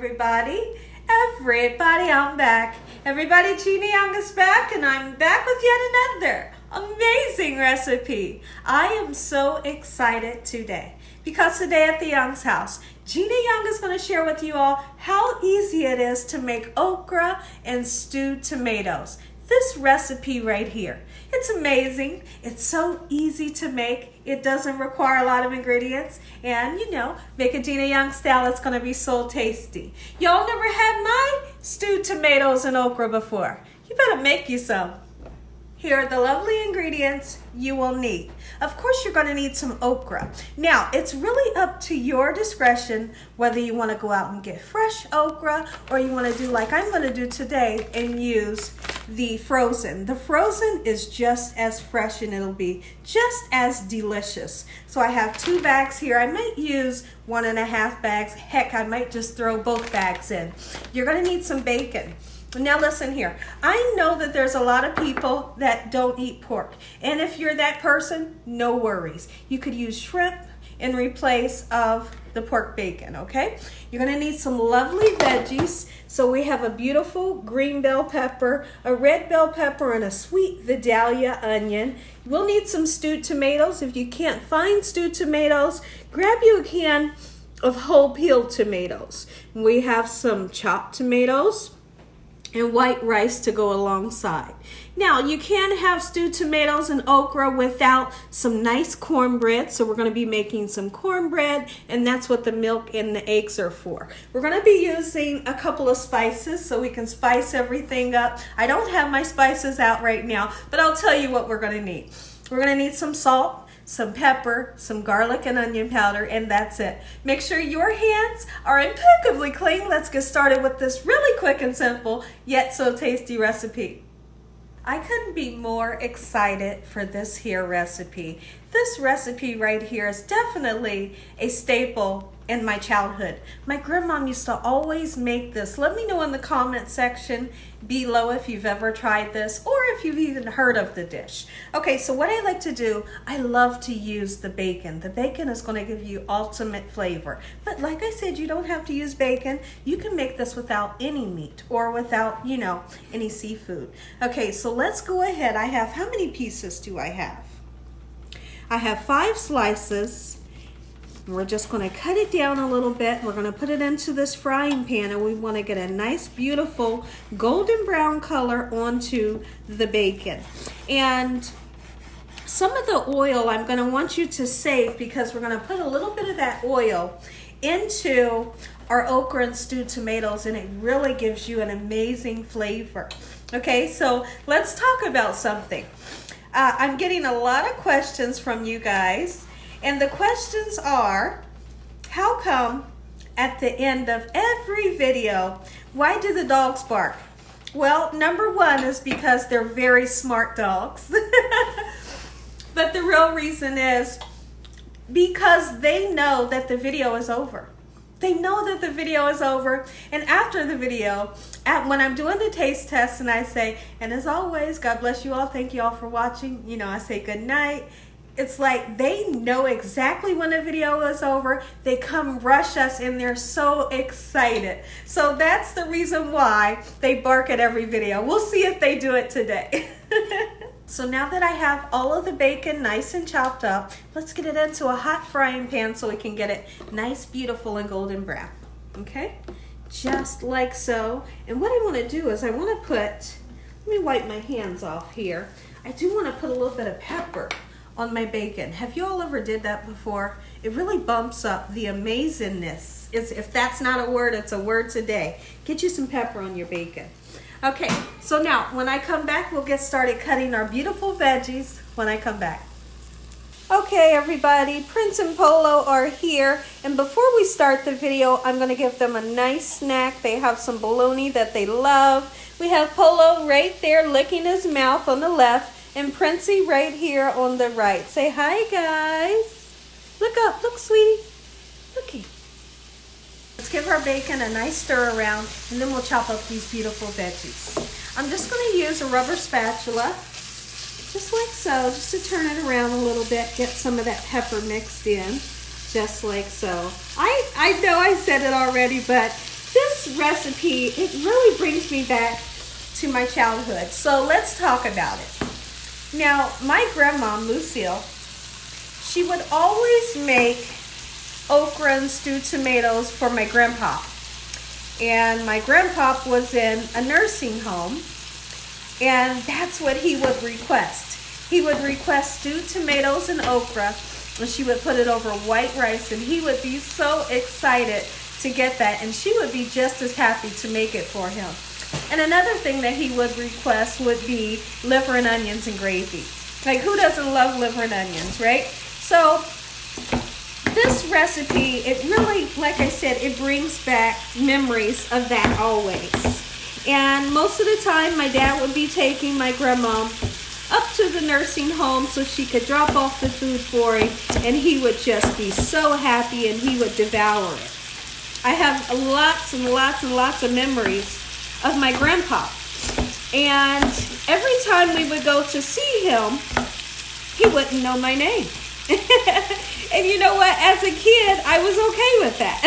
everybody. I'm back. Everybody, Gina Young is back, and I'm back with yet another amazing recipe. I am so excited today because today at the Young's house, Gina Young is going to share with you all how easy it is to make okra and stewed tomatoes. This recipe right here, it's amazing. It's so easy to make. It doesn't require a lot of ingredients. And you know, make a Gina Young style, it's gonna be so tasty. Y'all never had my stewed tomatoes and okra before. You better make you some. Here are the lovely ingredients you will need. Of course, you're gonna need some okra. Now, it's really up to your discretion whether you wanna go out and get fresh okra or you wanna do like I'm gonna do today and use the frozen. The frozen is just as fresh and it'll be just as delicious. So I have 2 bags here. I might use 1.5 bags. Heck, I might just throw both bags in. You're gonna need some bacon. Now listen here, I know that there's a lot of people that don't eat pork, and if you're that person, no worries. You could use shrimp in replace of the pork bacon, okay? You're gonna need some lovely veggies. So we have a beautiful green bell pepper, a red bell pepper, and a sweet Vidalia onion. We'll need some stewed tomatoes. If you can't find stewed tomatoes, grab you a can of whole peeled tomatoes. We have some chopped tomatoes and white rice to go alongside. Now, you can have stewed tomatoes and okra without some nice cornbread, so we're gonna be making some cornbread, and that's what the milk and the eggs are for. We're gonna be using a couple of spices so we can spice everything up. I don't have my spices out right now, but I'll tell you what we're gonna need. We're gonna need some salt, some pepper, some garlic and onion powder, and that's it. Make sure your hands are impeccably clean. Let's get started with this really quick and simple, yet so tasty recipe. I couldn't be more excited for this here recipe. This recipe right here is definitely a staple in my childhood. My grandmom used to always make this. Let me know in the comment section below if you've ever tried this or if you've even heard of the dish. Okay, so what I like to do, I love to use the bacon. The bacon is going to give you ultimate flavor. But like I said, you don't have to use bacon. You can make this without any meat or without, you know, any seafood. Okay, so let's go ahead. I have, how many pieces do I have? I have 5 slices. We're just going to cut it down a little bit. We're going to put it into this frying pan, and we want to get a nice, beautiful golden brown color onto the bacon. And some of the oil I'm going to want you to save because we're going to put a little bit of that oil into our okra and stewed tomatoes, and it really gives you an amazing flavor. Okay, so let's talk about something. I'm getting a lot of questions from you guys. And the questions are, how come at the end of every video, why do the dogs bark? Well, number 1 is because they're very smart dogs. But the real reason is because they know that the video is over. They know that the video is over. And after the video, when I'm doing the taste test and I say, and as always, God bless you all. Thank you all for watching. You know, I say good night. It's like they know exactly when the video is over. They come rush us and they're so excited. So that's the reason why they bark at every video. We'll see if they do it today. So now that I have all of the bacon nice and chopped up, let's get it into a hot frying pan so we can get it nice, beautiful, and golden brown. Okay? Just like so. And what I want to do is I want to put, let me wipe my hands off here. I do want to put a little bit of pepper on my bacon. Have you all ever did that before? It really bumps up the amazingness. If that's not a word, it's a word today. Get you some pepper on your bacon. Okay, so now when I come back, we'll get started cutting our beautiful veggies when I come back. Okay, everybody, Prince and Polo are here, and before we start the video, I'm going to give them a nice snack. They have some bologna that they love. We have Polo right there licking his mouth on the left, and Princey right here on the right. Say hi, guys. Look up. Look, sweetie. Looky. Let's give our bacon a nice stir around, and then we'll chop up these beautiful veggies. I'm just going to use a rubber spatula, just like so, just to turn it around a little bit, get some of that pepper mixed in, just like so. I know I said it already, but this recipe, it really brings me back to my childhood. So let's talk about it. Now, my grandma, Lucille, she would always make okra and stewed tomatoes for my grandpa. And my grandpa was in a nursing home, and that's what he would request. He would request stewed tomatoes and okra, and she would put it over white rice, and he would be so excited to get that, and she would be just as happy to make it for him. And another thing that he would request would be liver and onions and gravy. Like, who doesn't love liver and onions, right? So this recipe, it really, like I said, it brings back memories of that always. And most of the time, my dad would be taking my grandma up to the nursing home so she could drop off the food for him, and he would just be so happy and he would devour it. I have lots and lots and lots of memories of my grandpa. And every time we would go to see him, he wouldn't know my name. And you know what? As a kid, I was okay with that.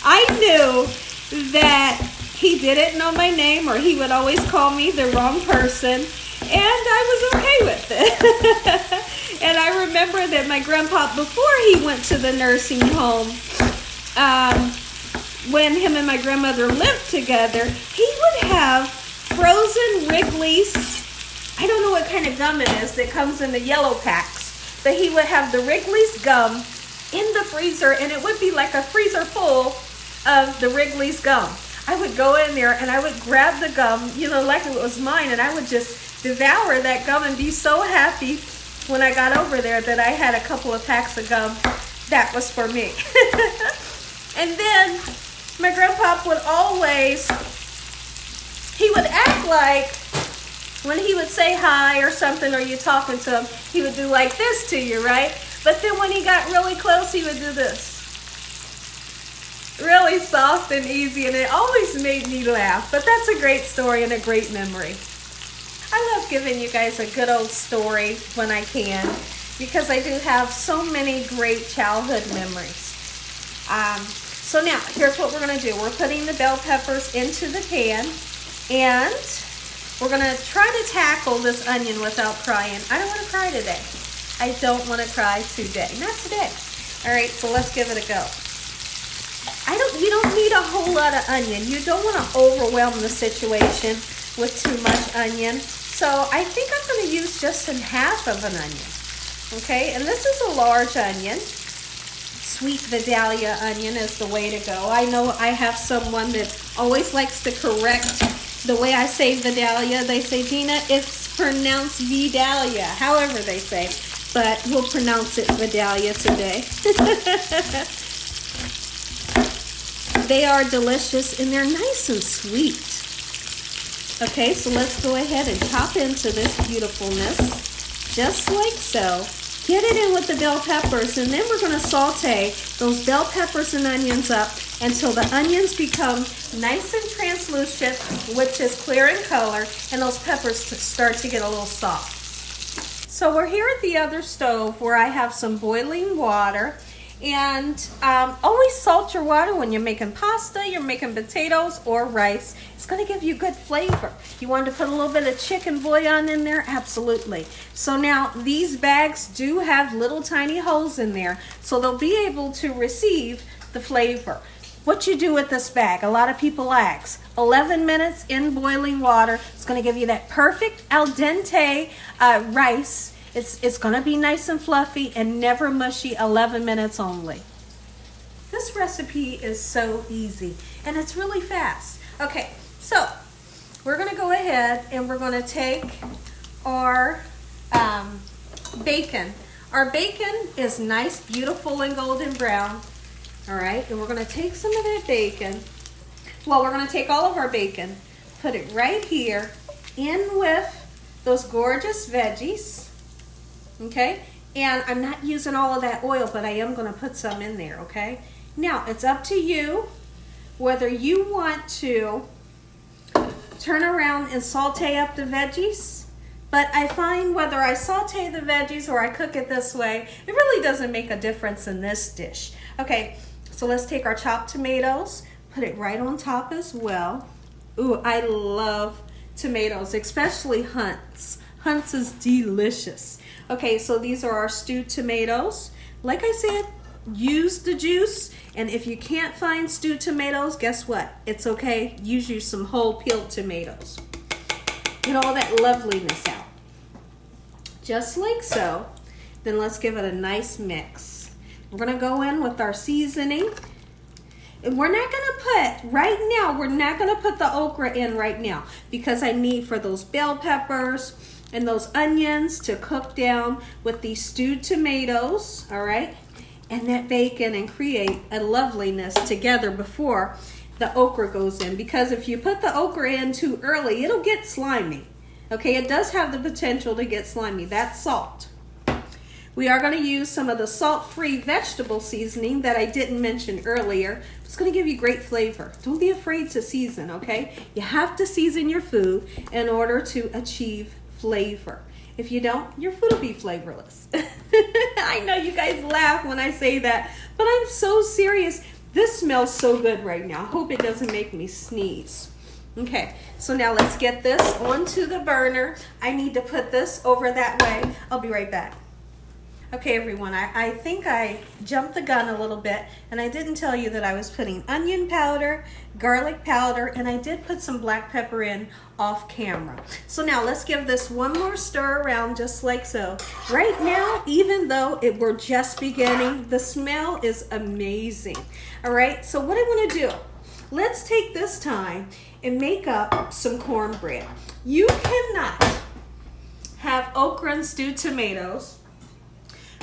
I knew that he didn't know my name, or he would always call me the wrong person, and I was okay with it. And I remember that my grandpa, before he went to the nursing home, when him and my grandmother lived together, he would have frozen Wrigley's, I don't know what kind of gum it is that comes in the yellow packs, but he would have the Wrigley's gum in the freezer, and it would be like a freezer full of the Wrigley's gum. I would go in there and I would grab the gum, you know, like it was mine, and I would just devour that gum and be so happy when I got over there that I had a couple of packs of gum that was for me. And then my grandpa would always, he would act like when he would say hi or something, or you talking to him, he would do like this to you, right? But then when he got really close, he would do this. Really soft and easy, and it always made me laugh. But that's a great story and a great memory. I love giving you guys a good old story when I can, because I do have so many great childhood memories. So now, here's what we're going to do. We're putting the bell peppers into the pan, and we're going to try to tackle this onion without crying. I don't want to cry today. I don't want to cry today. Not today. All right, so let's give it a go. You don't need a whole lot of onion. You don't want to overwhelm the situation with too much onion. So I think I'm going to use just half of an onion. Okay, and this is a large onion. Sweet Vidalia onion is the way to go. I know I have someone that always likes to correct the way I say Vidalia. They say, Gina, it's pronounced Vidalia, however they say, but we'll pronounce it Vidalia today. They are delicious and they're nice and sweet. Okay, so let's go ahead and chop into this beautifulness, just like so. Get it in with the bell peppers, and then we're going to saute those bell peppers and onions up until the onions become nice and translucent, which is clear in color, and those peppers start to get a little soft. So we're here at the other stove where I have some boiling water. And always salt your water when you're making pasta, you're making potatoes or rice. It's going to give you good flavor. You want to put a little bit of chicken bouillon in there? Absolutely. So now these bags do have little tiny holes in there, so they'll be able to receive the flavor. What you do with this bag, a lot of people ask. 11 minutes in boiling water. It's going to give you that perfect al dente rice. It's going to be nice and fluffy and never mushy. 11 minutes only. This recipe is so easy and it's really fast. Okay, so we're going to go ahead and we're going to take our bacon. Our bacon is nice, beautiful, and golden brown. All right, and we're going to take some of that bacon. Well, we're going to take all of our bacon, put it right here in with those gorgeous veggies. Okay, and I'm not using all of that oil, but I am going to put some in there, okay? Now, it's up to you whether you want to turn around and saute up the veggies, but I find whether I saute the veggies or I cook it this way, it really doesn't make a difference in this dish. Okay, so let's take our chopped tomatoes, Put it right on top as well. Ooh, I love tomatoes, especially Hunt's. Hunt's is delicious. Okay, so these are our stewed tomatoes. Like I said, use the juice, and if you can't find stewed tomatoes, guess what? It's okay. Use you some whole peeled tomatoes. Get all that loveliness out. Just like so. Then let's give it a nice mix. We're gonna go in with our seasoning. And we're not gonna put, right now, we're not gonna put the okra in right now because I need for those bell peppers and those onions to cook down with these stewed tomatoes, all right? And that bacon and create a loveliness together before the okra goes in, because if you put the okra in too early, it'll get slimy. Okay, it does have the potential to get slimy. That's salt. We are going to use some of the salt-free vegetable seasoning that I didn't mention earlier. It's going to give you great flavor. Don't be afraid to season, okay? You have to season your food in order to achieve flavor. If you don't, your food will be flavorless. I know you guys laugh when I say that, but I'm so serious. This smells so good right now. I hope it doesn't make me sneeze. Okay, so now let's get this onto the burner. I need to put this over that way. I'll be right back. Okay, everyone, I think I jumped the gun a little bit, and I didn't tell you that I was putting onion powder, garlic powder, and I did put some black pepper in off camera. So now let's give this one more stir around just like so. Right now, even though we're just beginning, the smell is amazing. All right, so what I want to do, let's take this time and make up some cornbread. You cannot have okra and stewed tomatoes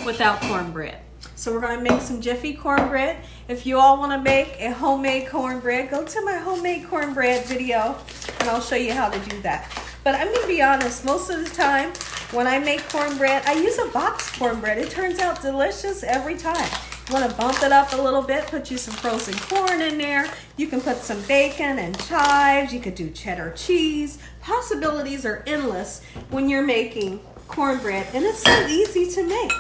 without cornbread. So we're going to make some Jiffy cornbread. If you all want to make a homemade cornbread, go to my homemade cornbread video and I'll show you how to do that. But I'm going to be honest, most of the time when I make cornbread, I use a box cornbread. It turns out delicious every time. You want to bump it up a little bit, put you some frozen corn in there. You can put some bacon and chives. You could do cheddar cheese. Possibilities are endless when you're making cornbread, and it's so easy to make.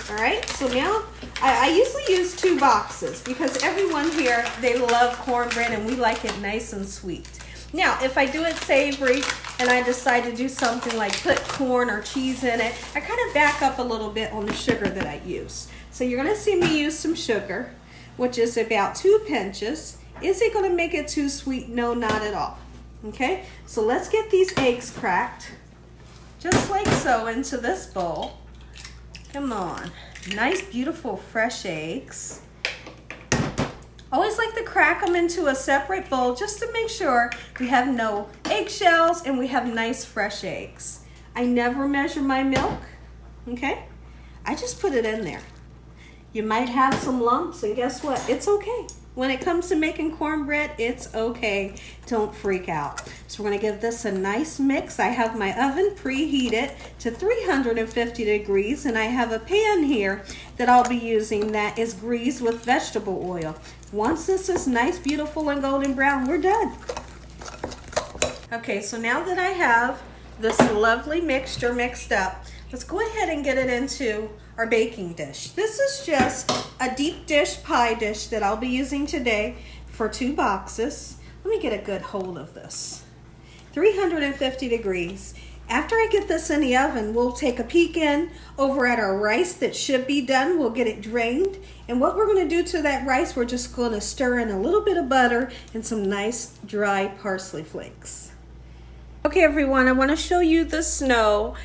All right, so now I usually use 2 boxes because everyone here, they love cornbread and we like it nice and sweet. Now, if I do it savory and I decide to do something like put corn or cheese in it, I kind of back up a little bit on the sugar that I use. So you're going to see me use some sugar, which is about 2 pinches. Is it going to make it too sweet? No, not at all. Okay, so let's get these eggs cracked just like so into this bowl. Come on, nice, beautiful, fresh eggs. Always like to crack them into a separate bowl just to make sure we have no eggshells and we have nice, fresh eggs. I never measure my milk, okay? I just put it in there. You might have some lumps, and guess what? It's okay. When it comes to making cornbread, it's okay. Don't freak out. So we're gonna give this a nice mix. I have my oven preheated to 350 degrees, and I have a pan here that I'll be using that is greased with vegetable oil. Once this is nice, beautiful, and golden brown, we're done. Okay, so now that I have this lovely mixture mixed up, let's go ahead and get it into our baking dish. This is just a deep dish pie dish that I'll be using today for 2 boxes. Let me get a good hold of this. 350 degrees. After I get this in the oven, we'll take a peek in over at our rice that should be done. We'll get it drained. And what we're going to do to that rice, we're just going to stir in a little bit of butter and some nice dry parsley flakes. Okay, everyone, I want to show you the snow.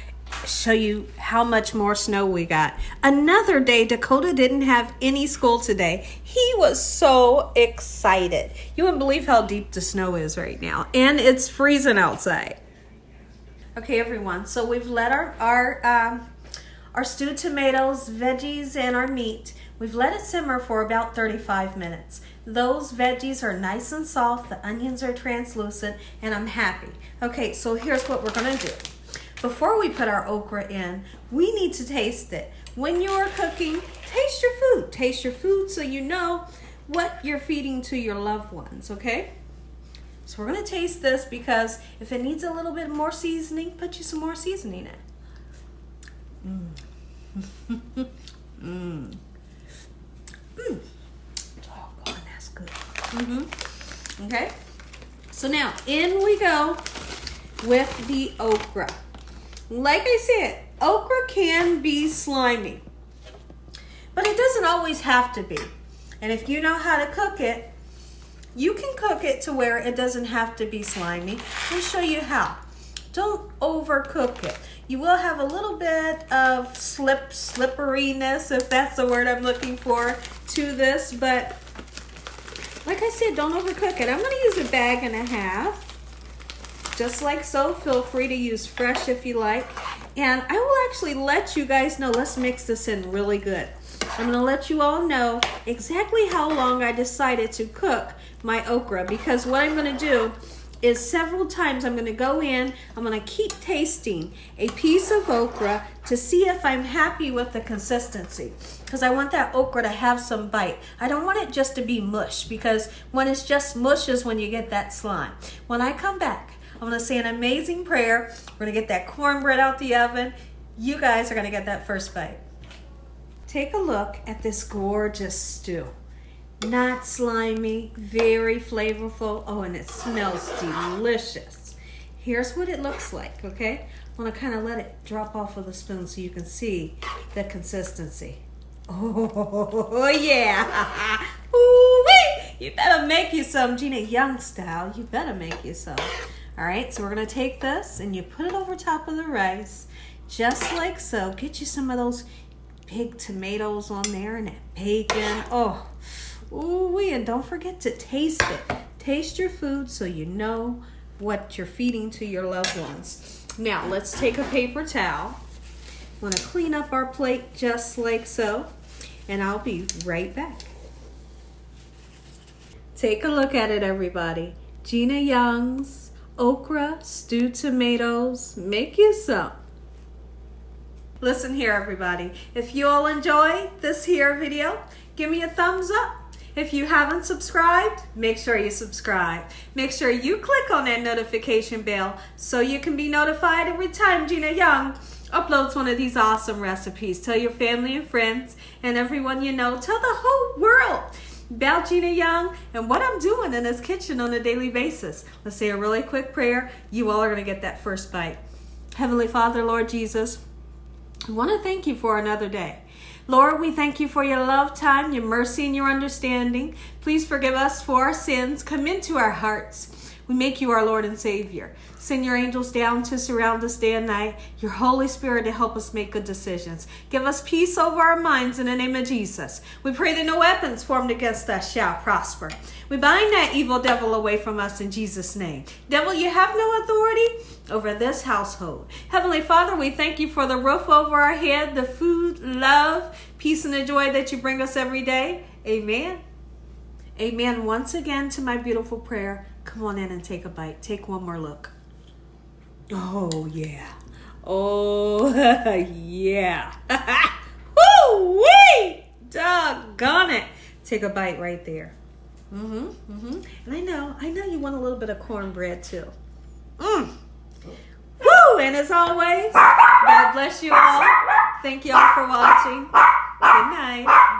Show you how much more snow we got. Another day, Dakota didn't have any school today. He was so excited. You wouldn't believe how deep the snow is right now, and it's freezing outside. Okay, everyone, so we've let our stewed tomatoes, veggies, and our meat, we've let it simmer for about 35 minutes. Those veggies are nice and soft, the onions are translucent, and I'm happy. Okay, so here's what we're gonna do. Before we put our okra in, we need to taste it. When you're cooking, taste your food. Taste your food so you know what you're feeding to your loved ones, okay? So we're gonna taste this because if it needs a little bit more seasoning, put you some more seasoning in. Doggone, that's good. Okay? So now, in we go with the okra. Like I said, okra can be slimy, but it doesn't always have to be. And if you know how to cook it, you can cook it to where it doesn't have to be slimy. I'll show you how. Don't overcook it. You will have a little bit of slipperiness, if that's the word I'm looking for, to this. But like I said, don't overcook it. I'm going to use a bag and a half. Just like so. Feel free to use fresh if you like. And I will actually let you guys know. Let's mix this in really good. I'm going to let you all know exactly how long I decided to cook my okra. Because what I'm going to do is several times I'm going to go in, I'm going to keep tasting a piece of okra to see if I'm happy with the consistency. Because I want that okra to have some bite. I don't want it just to be mush, because when it's just mush is when you get that slime. When I come back, I'm going to say an amazing prayer. We're going to get that cornbread out the oven. You guys are going to get that first bite. Take a look at this gorgeous stew. Not slimy, very flavorful. Oh, and it smells delicious. Here's what it looks like, okay? I want to kind of let it drop off of the spoon so you can see the consistency. Oh, yeah. Ooh-wee. You better make you some, Gina Young style. You better make you some. All right, so we're going to take this and you put it over top of the rice, just like so. Get you some of those big tomatoes on there and that bacon. Oh, ooh, and don't forget to taste it. Taste your food so you know what you're feeding to your loved ones. Now, let's take a paper towel. I'm going to clean up our plate just like so, and I'll be right back. Take a look at it, everybody. Gina Young's okra stewed tomatoes. Make you some. Listen here, everybody. If you all enjoy this here video, give me a thumbs up. If you haven't subscribed, make sure you subscribe. Make sure you click on that notification bell so you can be notified every time Gina Young uploads one of these awesome recipes. Tell your family and friends and everyone you know. Tell the whole world about Gina Young and what I'm doing in this kitchen on a daily basis. Let's say a really quick prayer. You all are going to get that first bite. Heavenly Father, Lord Jesus, I want to thank you for another day. Lord, we thank you for your love time, your mercy, and your understanding. Please forgive us for our sins. Come into our hearts. We make you our Lord and Savior. Send your angels down to surround us day and night. Your Holy Spirit to help us make good decisions. Give us peace over our minds in the name of Jesus. We pray that no weapons formed against us shall prosper. We bind that evil devil away from us in Jesus' name. Devil, you have no authority over this household. Heavenly Father, we thank you for the roof over our head, the food, love, peace, and the joy that you bring us every day. Amen. Amen. Once again to my beautiful prayer. Come on in and take a bite. Take one more look. Oh, yeah. Oh, yeah. Woo-wee! Doggone it. Take a bite right there. And I know you want a little bit of cornbread too. Woo! And as always, God bless you all. Thank you all for watching. Good night.